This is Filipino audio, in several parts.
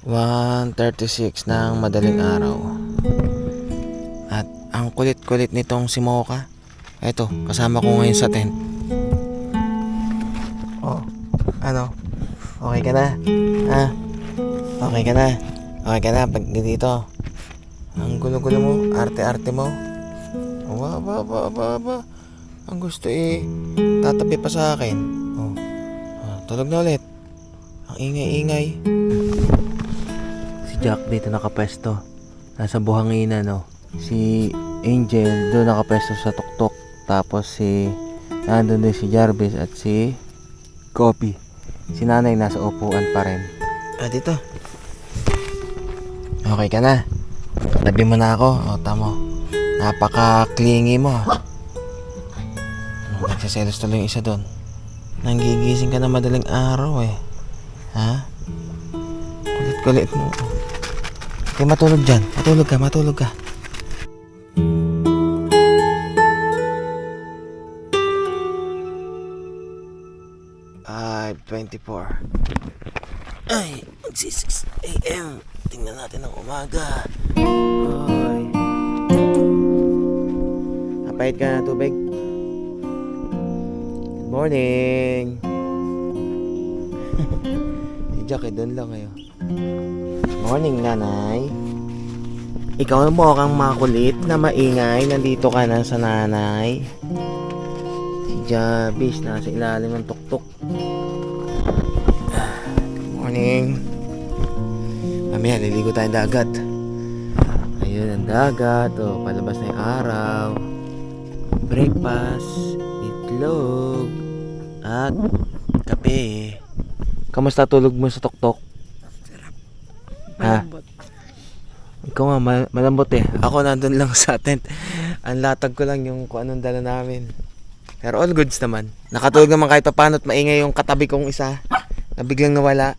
1:36 ng madaling araw. At ang kulit-kulit nitong si Mocha. Eto, kasama ko ngayon sa tent. Oh, ano? Okay ka na? Ha? Okay ka na? Okay ka na pag dito? Ang gulo-gulo mo, arte-arte mo. Aba. Ang gusto tatabi pa sa akin. Tulog na ulit. Ang ingay-ingay. Si Jack dito nakapwesto. Nasa buhangina, no? Si Angel doon nakapwesto sa tuktok. Tapos nandun din si Jarvis at si Kopi. Si nanay nasa upuan pa rin. Dito. Okay ka na? Tabi mo na ako. Tamo. Napaka-clingy mo. Nagsaselos tuloy yung isa doon. Nanggigising ka na madaling araw Ha? Kulit-kulit mo. Okay, matulog dyan. Matulog ka. Ay, 24. Ay, magsi-6 AM. Tingnan natin ang umaga. Ay. Napahit ka na tubig? Good morning. Si Jack doon lang ngayon. Morning, nanay. Ikaw mo kang makulit na maingay. Nandito ka na sa nanay. Si Jarvis nasa ilalim ng tuktok. Good morning. Mamaya liligo tayong dagat. Ayun ang dagat. Palabas na yung araw. Breakfast, itlog, at kape. Kamusta tulog mo sa tuktok? Sarap. Ha? Malambot. Ikaw nga, malambot Ako nandun lang sa tent. Ang latag ko lang yung kung anong dala namin. Pero all goods naman. Nakatulog naman kahit pa paano at maingay yung katabi kong isa na biglang nawala.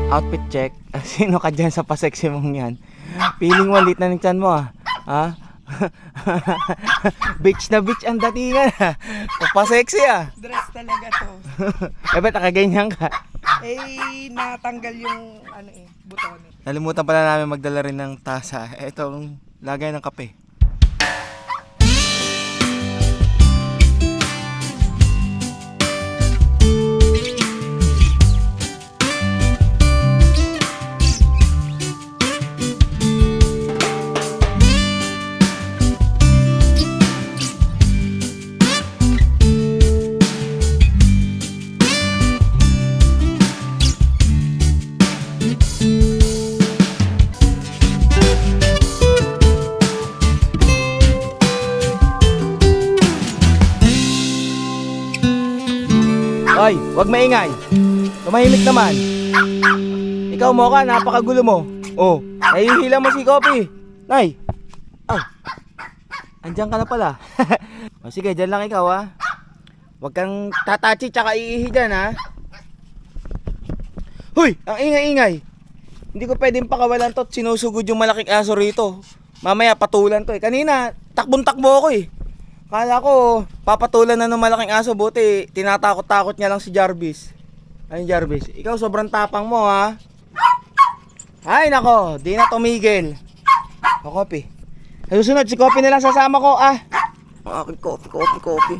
Outfit check. Sino ka dyan sa pasexy mong yan? Feeling walit na ng tiyan mo Ha? Bitch na bitch ang datingan pasexy Dress talaga to. Ba't nakaganyan ka? Natanggal yung buton. Nalimutan pala namin magdala rin ng tasa. Itong lagay ng kape. Hoy, wag maingay. Tumahimik naman. Ikaw mo ka, napakagulo mo. Nahihila mo si Kopi. Nay. Andiyan ka na pala. Sige, dyan lang ikaw Wag kang tatachi tsaka iihi dyan Hoy, ang ingay-ingay. Hindi ko pwedeng pakawalan to at sinusugod yung malaking aso rito. Mamaya patulan to Kanina, takbong-takbo ako Kala ko, papatulan na ng malaking aso. Buti, tinatakot-takot niya lang si Jarvis. Ayun, Jarvis. Ikaw, sobrang tapang mo, Ay, nako. Di na tumigil. Kopi. Susunod, si Kopi na lang sasama ko, Akin, Kopi.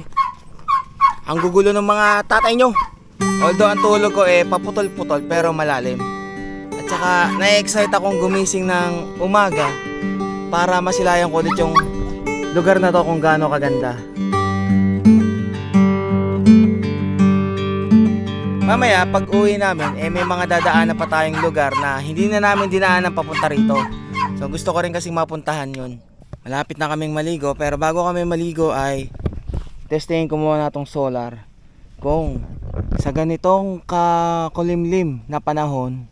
Ang gugulo ng mga tatay nyo. Although, ang tulog ko, paputol-putol, pero malalim. At saka, na-excite akong gumising ng umaga para masilayan ko ulit yung lugar na to kung gaano kaganda. Mamaya pag uwi namin may mga dadaanan pa tayong lugar na hindi na namin dinaanan papunta rito. So gusto ko rin kasing mapuntahan yun. Malapit na kaming maligo, pero bago kami maligo ay testingin ko muna itong solar kung sa ganitong kakulimlim na panahon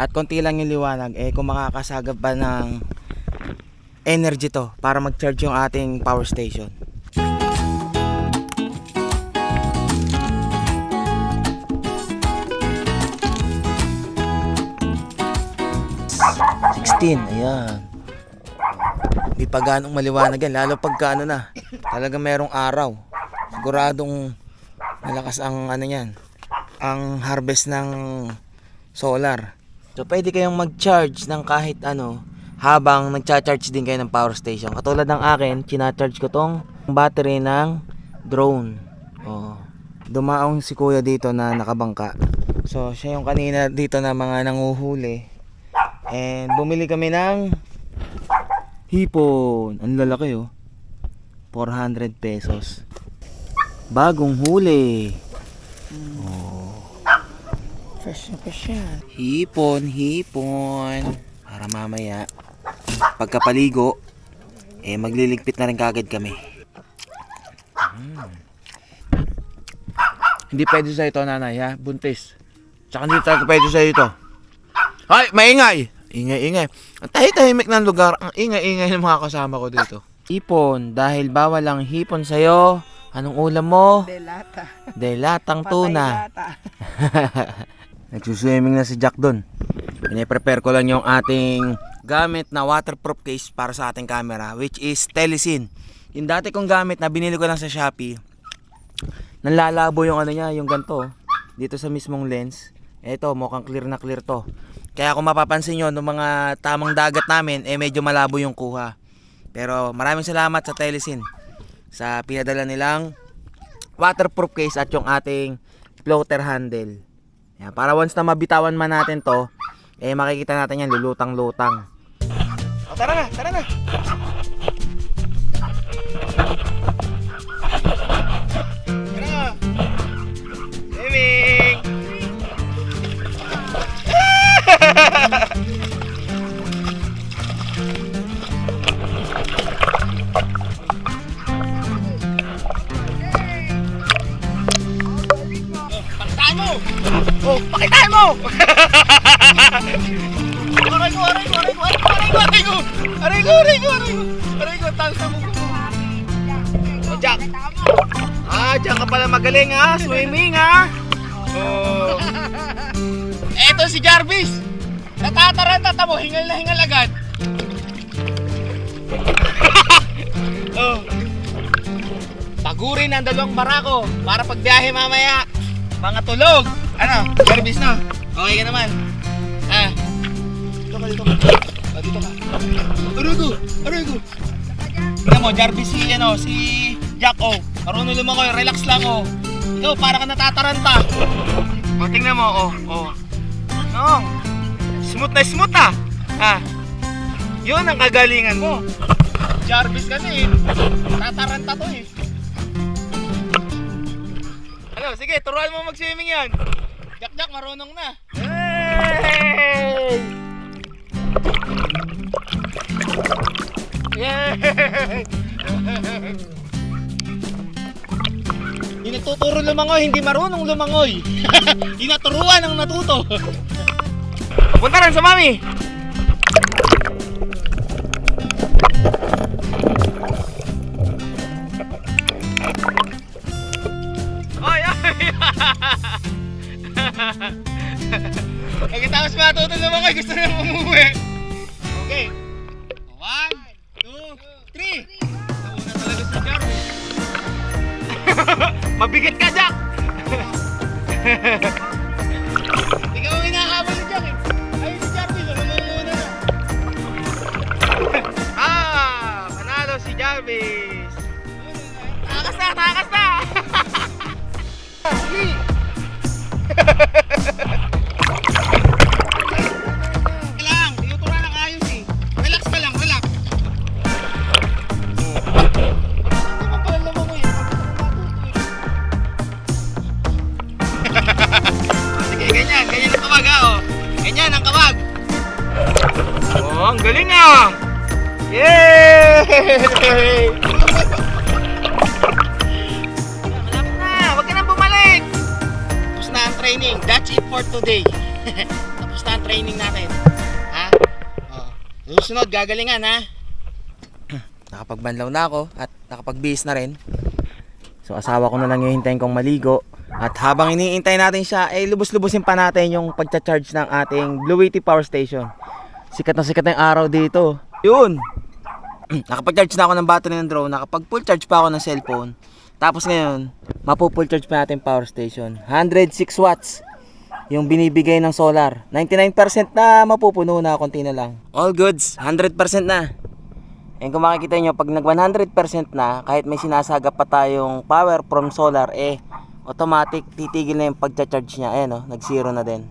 at konti lang yung liwanag, kung makakasagap ba ng energy to para mag-charge yung ating power station. Ayan. Di pa ganong maliwanag yan, lalo pagka ano na, talaga merong araw. Siguradong malakas ang ano yan, ang harvest ng solar. So pwede kayong mag-charge ng kahit ano habang nagcha-charge din kayo ng power station. Katulad ng akin, china-charge ko tong battery ng drone. Oh. Dumaong si kuya dito na nakabangka. So siya yung kanina dito na mga nanguhuli. And bumili kami ng hipon. Ang lalaki oh. 400 pesos. Bagong huli. Oh. Fresh na fresh yan. Hipon. Para mamaya pagkapaligo magliligpit na rin kagad kami. Hindi pwede sa ito, nanay, ha? Buntis. Tsaka hindi talaga pwede sa ito. Ay, maingay! Ingay. Ang tahimik ng lugar. Ang ingay ng mga kasama ko dito. Hipon. Dahil bawal ang hipon sa'yo. Anong ulam mo? Delata. Delatang tuna. Patay lata. Nagsuswimming na si Jack doon. Pine-prepare ko lang yung ating gamit na waterproof case para sa ating camera, which is Telesin. Yung dati kong gamit na binili ko lang sa Shopee, nalalabo yung ano niya, yung ganto dito sa mismong lens. Eto, mukhang clear na clear to. Kaya kung mapapansin nyo, nung mga tamang dagat namin, medyo malabo yung kuha. Pero maraming salamat sa Telesin sa pinadala nilang waterproof case at yung ating floater handle. Yan, para once na mabitawan man natin to, makikita natin yan, lulutang-lutang. O, tara na. Tara na. Swimming! Pakitaan mo! Oh, pakitaan mo! Aray ko, talos na mo. Oh, Jack. Diyan ka pala magaling ha, swimming ha. Oh. Eto si Jarvis. Natataranta mo, hingal na hingal agad. Oh. Pagurin ang dalawang barako para pagbiyahe mamaya. Mga tulog. Ano, Jarvis na? Okay ka naman? Dito ka. Dito ka. Aray ko. Tingnan mo, Jarvis si Jack, oh. Marunong lumangoy, relax lang, oh. Ikaw, para ka natataranta. O, tingnan mo, oh. No. Smooth na. Yun ang kagalingan mo. Jarvis kasi, tataranta to, eh. Ano, sige, turuan mo mag-swimming yan. Jack, marunong na. Hey! Yay! Yung nagtuturo lumangoy, hindi marunong lumangoy. Inaturuan ang natuto. Punta rin sa mami. Oy! Pagkatapos matuto lumangoy, gusto na umuwi. Okay. 1, 2, 3. Nauna talaga si Jarvis. Mabigat ka, Jack! Ikaw ang hinahabol ni Jack, eh. Ayun si Jarvis, lumuluna na. Panalo si Jarvis. Takas na! Kailangan, tinuturuan ng ayos, eh. Relax ka lang, relax. Sige, ganyan ang kawag, ha, oh. Ganyan ang kawag. Oh, ang galing, ah. Yay! Malapit na, wag ka nang bumalik. Tapos na ang training, that's it for today. Tapos Kamusta ang training natin? Ha? Oh. Susunod, gagalingan ha? Nakapagbanlaw na ako at nakapagbihis na rin. So asawa ko na lang yung hintayin kong maligo. At habang iniintay natin siya, lubos-lubosin pa natin yung pagcha-charge ng ating Blue 80 power station. Sikat na sikat na yung araw dito. Yun! Nakapag-charge na ako ng battery ng drone. Nakapag-full charge pa ako ng cellphone. Tapos ngayon, mapu-full charge pa natin power station. 106 watts yung binibigay ng solar. 99% na mapupuno na, konti na lang. All goods, 100% na. And kung makikita nyo, pag nag 100% na, kahit may sinasagap pa tayong power from solar, automatic titigil na yung pagcha-charge niya. Ayan nag-zero na din.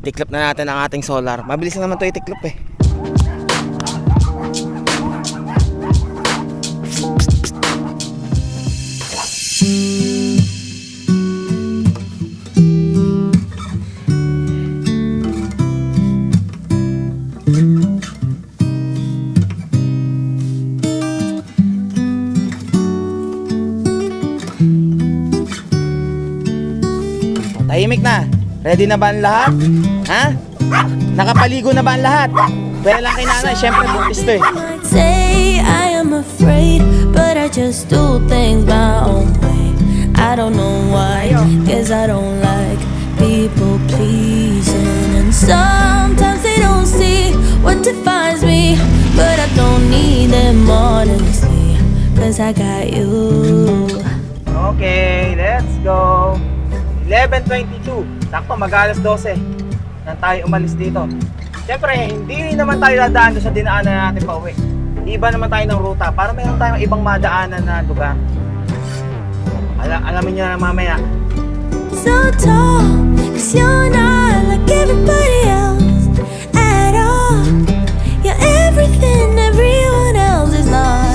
Tiklop na natin ang ating solar. Mabilis na naman to itiklop Tahimik na. Ready na ba ang lahat? Ha? Nakapaligo na ba ang lahat? Pwede lang kay nanay. Siyempre, buntis to Say I am afraid, but I just do things my own way. I don't know why, guess I don't like people pleasing. And sometimes they don't see what defines me, but I don't need them honestly, cause I got you. Okay, let's go. 11:22. Sakto, mag-alas 12 nang tayo umalis dito. Siyempre, hindi naman tayo dadaan doon sa dinaanan natin pa uwi. Iba naman tayo ng ruta para mayroon tayong ibang madaanan na lugar. Alamin nyo na mamaya. So tall, cause you're not like everybody else at all. You're everything everyone else is not.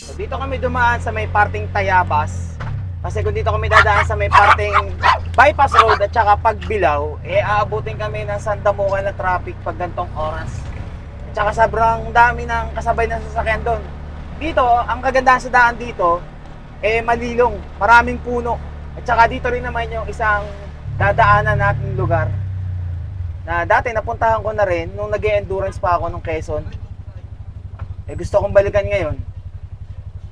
So dito kami dumaan sa may parting Tayabas. Kasi kung dito kami dadaan sa may parting bypass road at saka Pagbilao, aabutin kami ng sandamukan na traffic pag gantong oras. At saka sobrang dami ng kasabay na sasakyan doon. Dito, ang kagandahan sa daan dito, malilong, maraming puno. At saka dito rin naman yung isang dadaanan natin lugar na dati napuntahan ko na rin nung nag-endurance pa ako nung Quezon. Gusto kong balikan ngayon.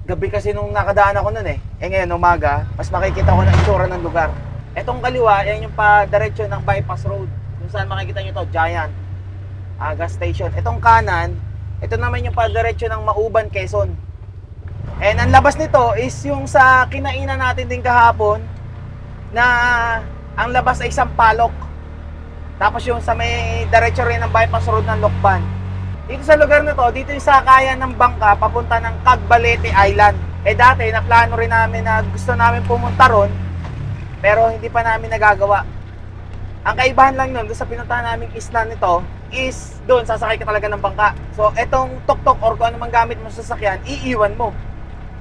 Gabi kasi nung nakadaan ako nun ngayon umaga, mas makikita ko na itsura ng lugar. Etong kaliwa, yan yung pa-diretso ng bypass road. Kung saan makikita nyo to, Giant gas station. Etong kanan, ito naman yung pa-diretso ng Mauban, Quezon. And ang labas nito is yung sa kinainan natin din kahapon na ang labas ay Sampaloc. Tapos yung sa may diretso rin ng bypass road ng Lokban. Dito sa lugar na to, dito yung sakayan ng bangka papunta ng Cagbalete Island. Dati, naplano rin namin na gusto namin pumunta ron, pero hindi pa namin nagagawa. Ang kaibahan lang nun, doon sa pinuntahan naming isla nito, is doon, sasakay ka talaga ng bangka. So, etong tok-tok or kung anumang gamit mo sa sasakyan, iiwan mo.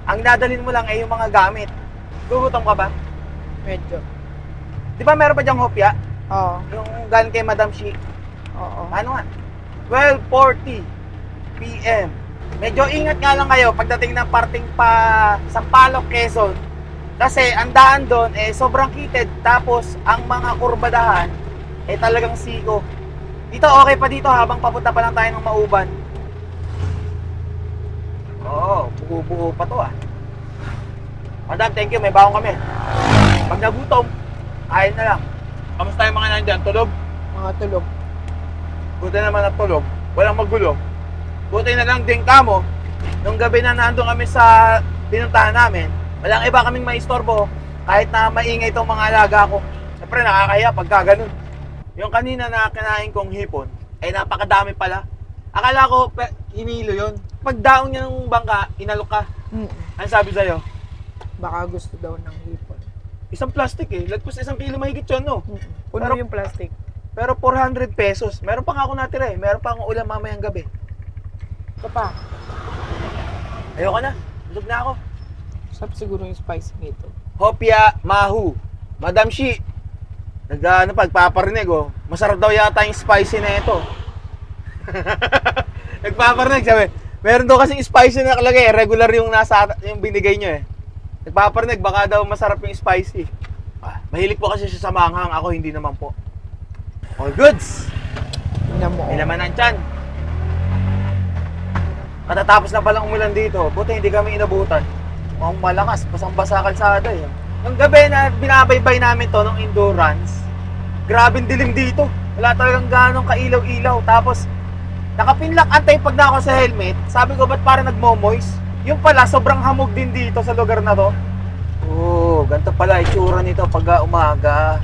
Ang dadalhin mo lang ay yung mga gamit. Gugutom ka ba? Medyo. Di ba meron pa dyang hopya? Oo. Yung galing kay Madam Shi. Oo. Ano nga? 12:40 PM. Medyo ingat nga lang kayo pagdating ng parting pa Sampaloc, Quezon. Kasi ang daan doon sobrang kitid. Tapos ang mga kurbadahan talagang siko. Dito okay pa dito habang papunta pa lang tayo ng Mauban. Oo, buo-buo pa to Madam, thank you. May baon kami. Pag nagutom, kain na lang. Kamusta yung mga nandyan? Tulog? Mga tulog. Buti naman at tulog, walang magulo. Buti na lang din kamo, nung gabi na nandun kami sa pinuntahan namin, walang iba kaming maistorbo kahit na maingay itong mga alaga ko. Siyempre nakakahiya pagka ganun. Yung kanina na kinain kong hipon, napakadami pala. Akala ko hinilo yun. Pagdaong niya ng bangka, inalok ka. Ano sabi sa'yo? Baka gusto daw ng hipon. Isang plastic lagpas 1 kilo mahigit yun Puno Pero- yung plastic. Pero 400 pesos. Meron pa nga ako natira Meron pa akong ulam mamayang gabi. Ito pa. Ayoko na. Busog na ako. Sarap siguro yung spicy nito. Hopya Mahu. Madam Shi. Pagpaparinig Masarap daw yata yung spicy na ito. Nagpaparinig sabi, Meron daw kasing spicy na nakalagay. Regular yung yung binigay nyo eh. Nagpaparinig, baka daw masarap yung spicy. Mahilig po kasi siya sa manghang. Ako hindi naman po. All goods. Tingnan mo. May laman ang tiyan. Katatapos na palang umulan dito. Buti hindi kami inabutan. Mukhang malakas. Basang-basa kalsada eh. Yung gabi na binabaybay namin to nung endurance, grabing dilim dito. Wala talagang ganong kailaw-ilaw. Tapos, nakapinlock antay pag na ako sa helmet. Sabi ko, ba't parang nagmo-moist? Yung pala, sobrang hamog din dito sa lugar na to. Oo, ganito pala itsura nito pag umaga.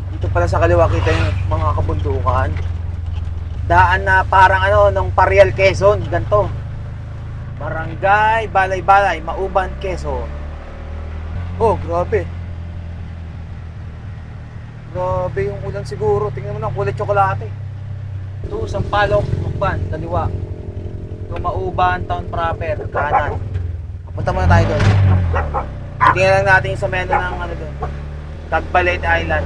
Dito pala sa kaliwa kita yung mga kabundukan. Daan na parang ng Parial, Quezon. Ganito. Barangay, Balay-Balay, Mauban, Quezon. Oh, grabe. Grabe yung ulan siguro. Tingnan mo ng kulay tsokolate. Ito, Sampaloc, Lukban, kaliwa. Ito, Mauban, Town Proper, kanan. Punta muna tayo doon. Tingnan lang natin yung sa menu ng doon. Tagbalete Island.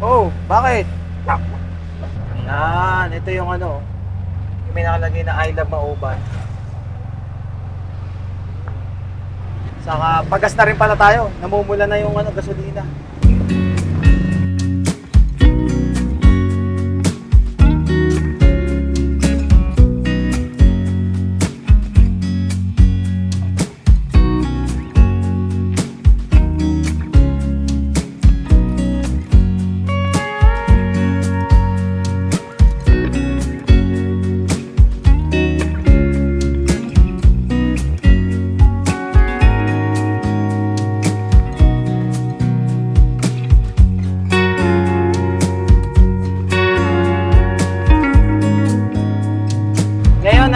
Oh, bakit? Yan, ito yung yung may nakalagay na I Love Mauban. Saka pagas na rin pala tayo. Namumula na yung gasolina.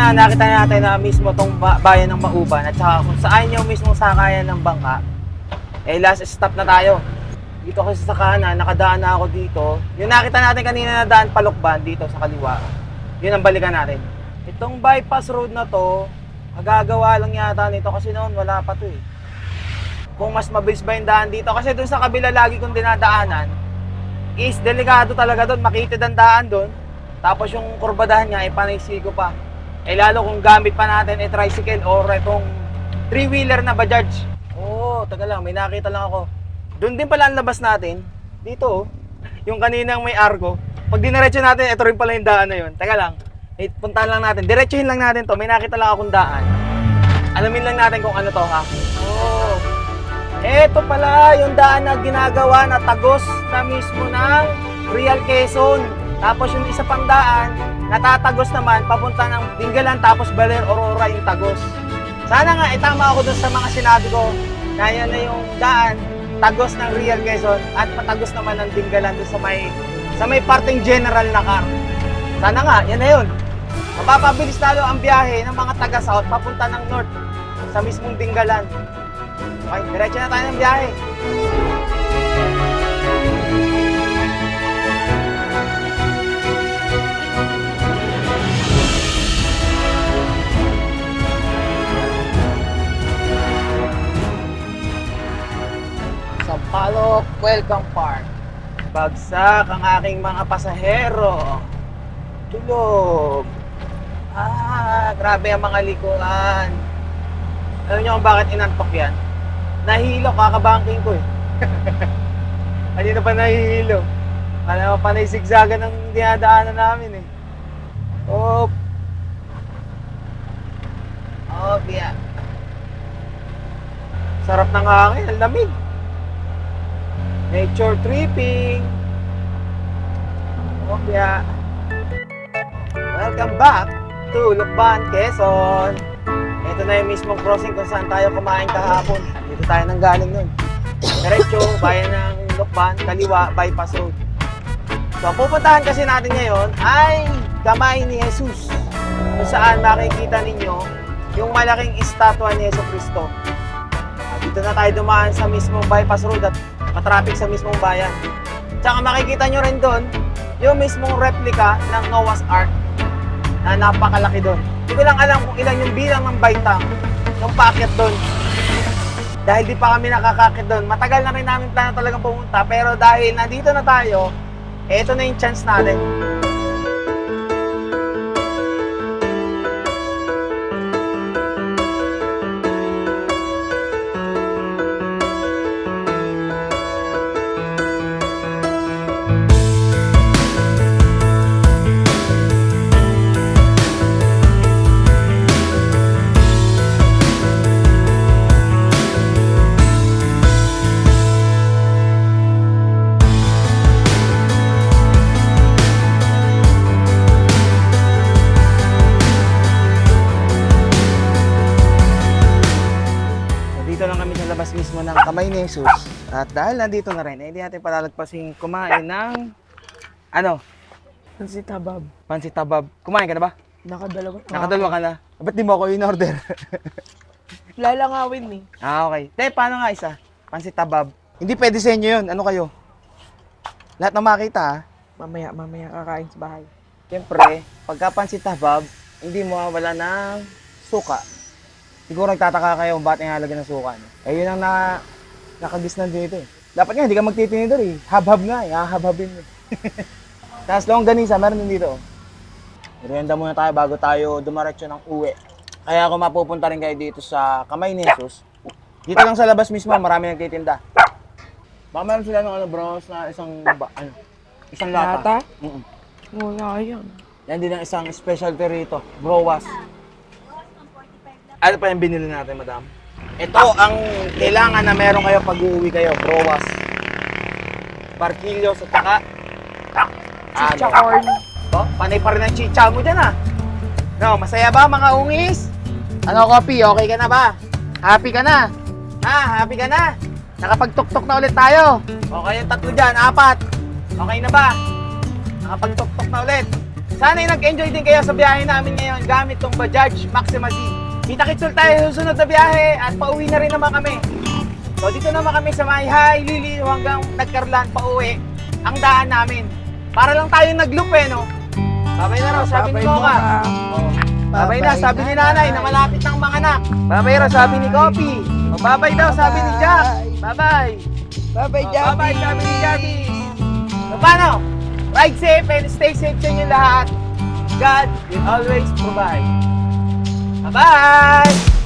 Nakita natin na mismo tong bayan ng Mauban at saka kung saan yung mismo sakayan ng bangka, last stop na tayo. Dito kasi sa kanan, nakadaan na ako dito. Yung nakita natin kanina na daan Palukban dito sa kaliwa, yun ang balikan natin. Itong bypass road na to, magagawa lang yata nito kasi noon wala pa to eh. Kung mas mabilis ba yung daan dito, kasi dun sa kabila lagi kong dinadaanan, is delikado talaga doon, makitid ang daan doon. Tapos yung kurbadahan niya, panay sigo pa. Lalo kung gamit pa natin tricycle or itong 3-wheeler na Bajaj. Taga lang, may nakita lang ako. Doon din pala ang labas natin. Dito, yung kaninang may argo. Pag diniretso natin, ito rin pala yung daan na yun. Teka lang, puntahan lang natin. Diretsuhin lang natin to. May nakita lang akong daan. Alamin lang natin kung ano to ha. Eto pala yung daan na ginagawa na tagos na mismo ng Real Quezon. Tapos yung isa pang daan, natatagos naman papunta ng Dingalan tapos Baler Aurora yung tagos. Sana nga tama ako dun sa mga sinabi ko na yan na yung daan, tagos ng Real Quezon at patagos naman ng Dingalan dun sa may parting general na car. Sana nga, yan na yun. Mapapabilis lalo ang biyahe ng mga taga-south papunta ng north sa mismong Dingalan. Okay, diretso na tayo ng biyahe. Sampaloc Welcome Park. Bagsak ang aking mga pasahero. Tulog. Grabe ang mga likuan. Alam niyo kung bakit inantok yan? Nahihilo, kakabangking ko eh. Kanina pa nahihilo. Kala mo panay zigzagan ng dinadaanan namin eh. Biya. Sarap ng hangin, ang lamig. Nature tripping. Biya. Welcome back to Lukban, Quezon. Ito na yung mismong crossing kung saan tayo kumain kahapon. Dito tayo nang galing nun. Diretso, bayan ng Lukban, kaliwa, bypass road. So, ang pupuntahan kasi natin ngayon ay Kamay ni Jesus. Kung saan makikita ninyo yung malaking estatwa ni Yeso Cristo. Dito na tayo dumaan sa mismong bypass road at matraffic sa mismong bayan. Tsaka makikita nyo rin doon yung mismong replica ng Noah's Ark na napakalaki doon. Hindi ko lang alam kung ilan yung bilang ng baitang ng paakyat doon. Dahil di pa kami nakakakit doon. Matagal na rin namin plano talagang pumunta. Pero dahil nandito na tayo, eto na yung chance natin. Kamay ni Jesus. At dahil nandito na rin, hindi natin palalagpasin kumain ng Si Tabab. pansit tabab. Kumain ka na ba? Nakadalawa. Nakadalawa ka na. Ba't di mo ako in-order? Lalangawin eh. Okay. Te, paano nga isa? Pansit tabab. Hindi pwede sa inyo yun. Ano kayo? Lahat na makita ha. Mamaya kakain sa bahay. Siyempre, pagka pansit tabab, hindi mo wala ng suka. Siguro nagtataka kayo kung bakit ihalagay ng suka. No? Eh, yun ang nakagisnan dito eh. Dapat nga, hindi ka magtitinidor eh. Hab-hab nga eh. Hahab-habin mo. Tapos longganisa, meron din dito. Merienda muna tayo bago tayo dumaretso ng uwi. Kaya kung mapupunta rin kayo dito sa Kamay ni Jesus, dito lang sa labas mismo, marami nagtitinda. Baka meron sila ng bros na isang lata. Lata? Mm-mm. Wala yan. Yan din ang isang specialty rito, browas. Ano pa yung binili natin, madam? Ito ang kailangan na meron kayo pag uuwi kayo, browas. Barquillos at saka Chicha corn. Oh, panay pa rin ang chicha mo dyan ah. No, masaya ba mga ungis? Ano, Kopi? Okay ka na ba? Happy ka na? Ha? Happy ka na? Nakapagtuktok na ulit tayo. Okay yung tatlo dyan, 4. Okay na ba? Nakapagtuktok na ulit. Sana'y nag-enjoy din kayo sa biyahe namin ngayon gamit tong Bajaj Maxima Z. Kita-kits tayo sa susunod na biyahe at pauwi na rin naman kami. So dito naman kami sa Mayhay, Liliw hanggang Nagkarlan pauwi ang daan namin. Para lang tayo nag-loop eh, no? Babay na raw, sabi ni Coca. Babay na, sabi ni Nanay na malapit ng mga anak. Babay raw, sabi ni Kopi. O, babay daw, sabi ni Jack. Babay. Bye-bye, O, babay, sabi ni Javi. So, paano? Ride safe and stay safe sa inyo lahat. God will always provide. Bye-bye!